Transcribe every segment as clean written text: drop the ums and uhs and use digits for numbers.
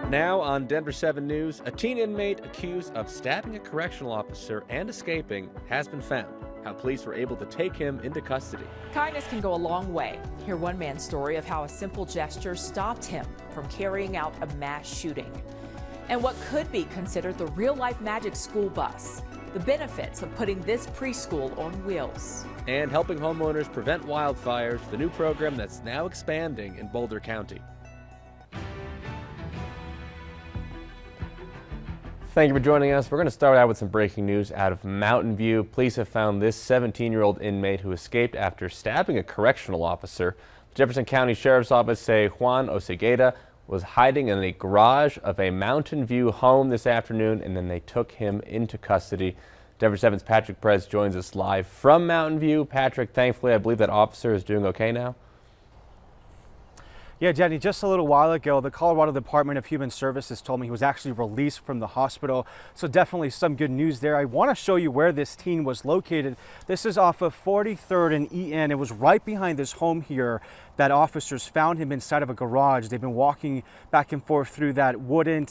Now on Denver 7 News, a teen inmate accused of stabbing a correctional officer and escaping has been found. How police were able to take him into custody. Kindness can go a long way. Hear one man's story of how a simple gesture stopped him from carrying out a mass shooting. And what could be considered the real-life magic school bus. The benefits of putting this preschool on wheels. And helping homeowners prevent wildfires, the new program that's now expanding in Boulder County. Thank you for joining us. We're going to start out with some breaking news out of Mountain View. Police have found this 17-year-old inmate who escaped after stabbing a correctional officer. The Jefferson County Sheriff's Office say Juan Osegueda was hiding in a garage of a Mountain View home this afternoon, and then they took him into custody. Denver 7's Patrick Perez joins us live from Mountain View. Patrick, thankfully, I believe that officer is doing okay now. Yeah, Jenny, just a little while ago, the Colorado Department of Human Services told me he was actually released from the hospital. So definitely some good news there. I want to show you where this teen was located. This is off of 43rd and EN. It was right behind this home here that officers found him inside of a garage. They've been walking back and forth through that wooden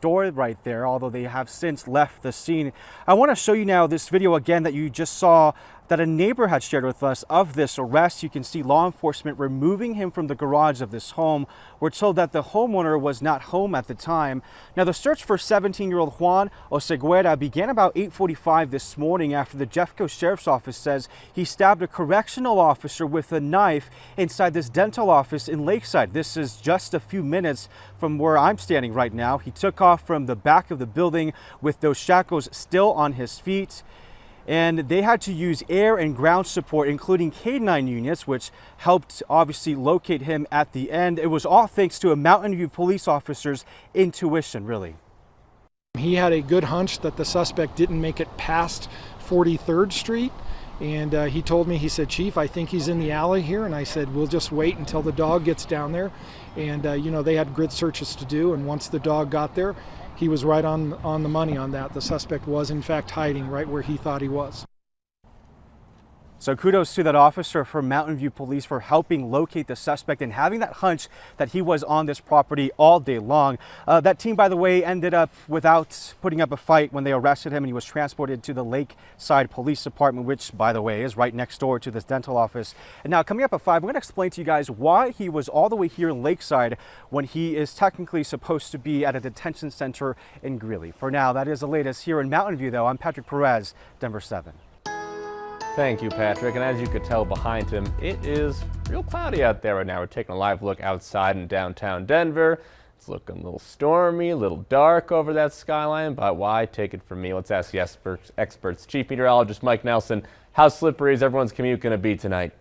door right there, although they have since left the scene. I want to show you now this video again that you just saw that a neighbor had shared with us of this arrest. You can see law enforcement removing him from the garage of this home. We're told that the homeowner was not home at the time. Now, the search for 17-year-old Juan Osegueda began about 8:45 this morning after the Jeffco Sheriff's Office says he stabbed a correctional officer with a knife inside this dental office in Lakeside. This is just a few minutes from where I'm standing right now. He took off from the back of the building with those shackles still on his feet. And they had to use air and ground support, including K9 units, which helped obviously locate him at the end. It was all thanks to a Mountain View police officer's intuition, really. He had a good hunch that the suspect didn't make it past 43rd Street. And he told me, he said, "Chief, I think he's in the alley here." And I said, "We'll just wait until the dog gets down there." And, you know, they had grid searches to do. And once the dog got there, he was right on the money on that. The suspect was, in fact, hiding right where he thought he was. So kudos to that officer from Mountain View Police for helping locate the suspect and having that hunch that he was on this property all day long. That team, by the way, ended up without putting up a fight when they arrested him, and he was transported to the Lakeside Police Department, which, by the way, is right next door to this dental office. And now, coming up at 5, I'm going to explain to you guys why he was all the way here in Lakeside when he is technically supposed to be at a detention center in Greeley. For now, that is the latest here in Mountain View, though. I'm Patrick Perez, Denver 7. Thank you, Patrick. And as you could tell behind him, it is real cloudy out there right now. We're taking a live look outside in downtown Denver. It's looking a little stormy, a little dark over that skyline, but why? Take it from me. Let's ask the experts. Chief Meteorologist Mike Nelson, how slippery is everyone's commute going to be tonight?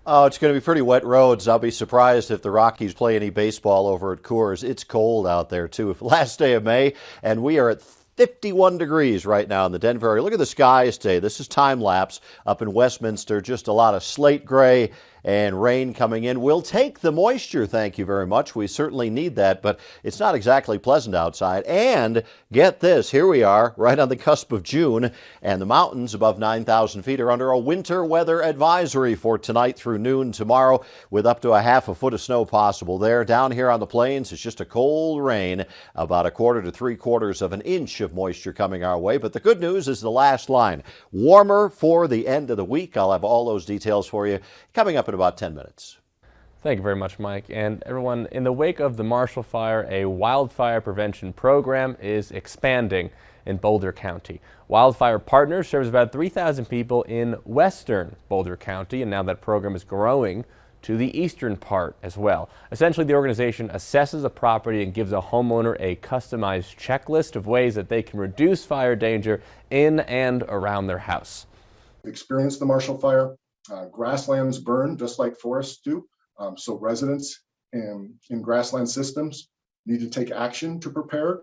Oh, it's going to be pretty wet roads. I'll be surprised if the Rockies play any baseball over at Coors. It's cold out there, too. Last day of May, and we are at 51 degrees right now in the Denver area. Look at the skies today. This is time lapse up in Westminster. Just a lot of slate gray and rain coming in. We'll take the moisture, thank you very much. We certainly need that, but it's not exactly pleasant outside. And get this, here we are right on the cusp of June, and the mountains above 9,000 feet are under a winter weather advisory for tonight through noon tomorrow, with up to a half a foot of snow possible there. Down here on the plains, it's just a cold rain, about 1/4 to 3/4 of an inch of moisture coming our way. But the good news is the last line. Warmer for the end of the week. I'll have all those details for you coming up in about 10 minutes. Thank you very much, Mike. And everyone, in the wake of the Marshall Fire, a wildfire prevention program is expanding in Boulder County. Wildfire Partners serves about 3,000 people in western Boulder County, and now that program is growing to the eastern part as well. Essentially, the organization assesses a property and gives a homeowner a customized checklist of ways that they can reduce fire danger in and around their house. Experienced the Marshall Fire. Grasslands burn just like forests do. So residents in grassland systems need to take action to prepare.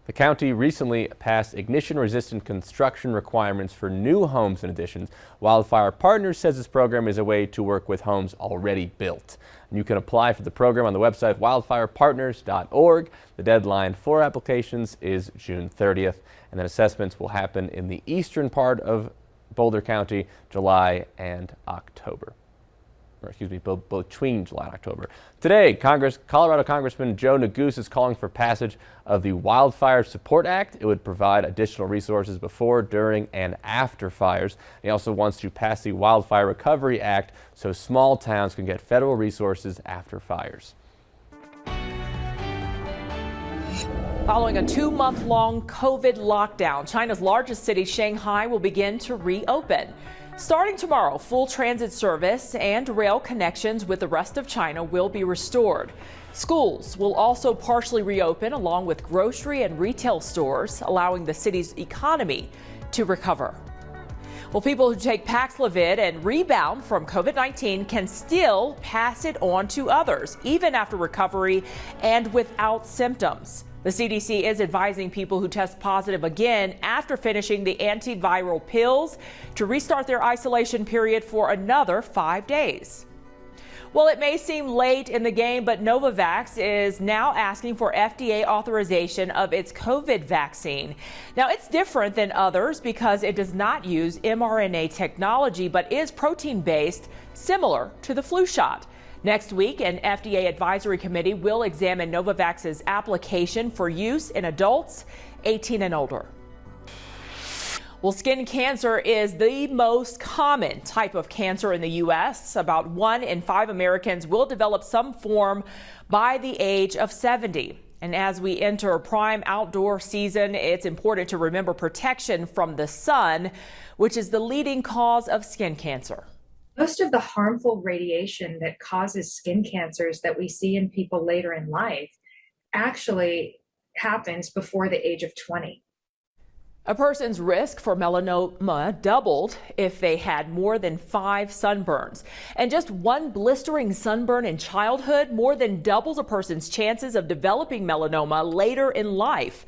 The county recently passed ignition-resistant construction requirements for new homes and additions. Wildfire Partners says this program is a way to work with homes already built. And you can apply for the program on the website wildfirepartners.org. The deadline for applications is June 30th, and then assessments will happen in the eastern part of Boulder County, July and October. between July and October. Today, Colorado Congressman Joe Neguse is calling for passage of the Wildfire Support Act. It would provide additional resources before, during, and after fires. He also wants to pass the Wildfire Recovery Act so small towns can get federal resources after fires. Following a 2-month-long COVID lockdown, China's largest city, Shanghai, will begin to reopen. Starting tomorrow, full transit service and rail connections with the rest of China will be restored. Schools will also partially reopen, along with grocery and retail stores, allowing the city's economy to recover. Well, people who take Paxlovid and rebound from COVID-19 can still pass it on to others, even after recovery and without symptoms. The CDC is advising people who test positive again after finishing the antiviral pills to restart their isolation period for another 5 days. Well, it may seem late in the game, but Novavax is now asking for FDA authorization of its COVID vaccine. Now, it's different than others because it does not use mRNA technology, but is protein-based, similar to the flu shot. Next week, an FDA advisory committee will examine Novavax's application for use in adults 18 and older. Well, skin cancer is the most common type of cancer in the U.S. About 1 in 5 Americans will develop some form by the age of 70. And as we enter prime outdoor season, it's important to remember protection from the sun, which is the leading cause of skin cancer. Most of the harmful radiation that causes skin cancers that we see in people later in life actually happens before the age of 20. A person's risk for melanoma doubled if they had more than 5 sunburns. And just one blistering sunburn in childhood more than doubles a person's chances of developing melanoma later in life.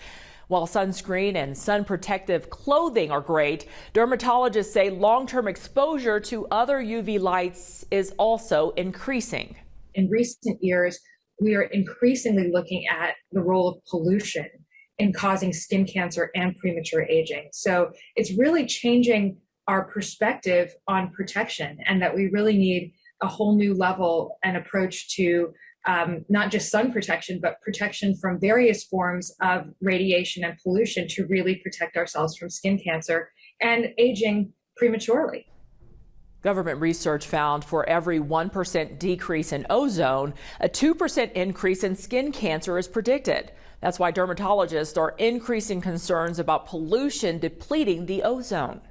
While sunscreen and sun protective clothing are great, dermatologists say long-term exposure to other UV lights is also increasing. In recent years, we are increasingly looking at the role of pollution in causing skin cancer and premature aging. So it's really changing our perspective on protection, and that we really need a whole new level and approach to not just sun protection, but protection from various forms of radiation and pollution to really protect ourselves from skin cancer and aging prematurely. Government research found for every 1% decrease in ozone, a 2% increase in skin cancer is predicted. That's why dermatologists are increasing concerns about pollution depleting the ozone.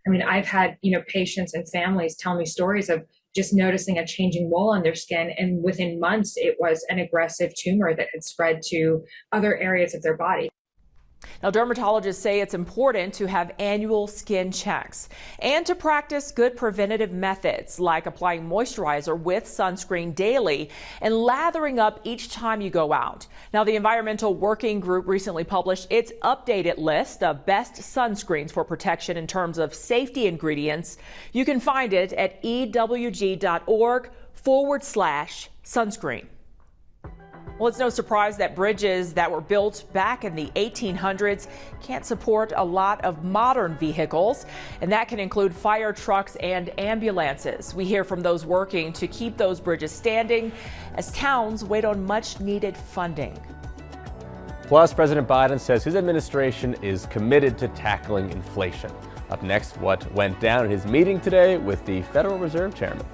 I mean, I've had, patients and families tell me stories of just noticing a changing mole on their skin, and within months it was an aggressive tumor that had spread to other areas of their body. Now, dermatologists say it's important to have annual skin checks and to practice good preventative methods like applying moisturizer with sunscreen daily and lathering up each time you go out. Now, the Environmental Working Group recently published its updated list of best sunscreens for protection in terms of safety ingredients. You can find it at ewg.org/sunscreen. Well, it's no surprise that bridges that were built back in the 1800s can't support a lot of modern vehicles, and that can include fire trucks and ambulances. We hear from those working to keep those bridges standing as towns wait on much needed funding. Plus, President Biden says his administration is committed to tackling inflation. Up next, what went down at his meeting today with the Federal Reserve Chairman.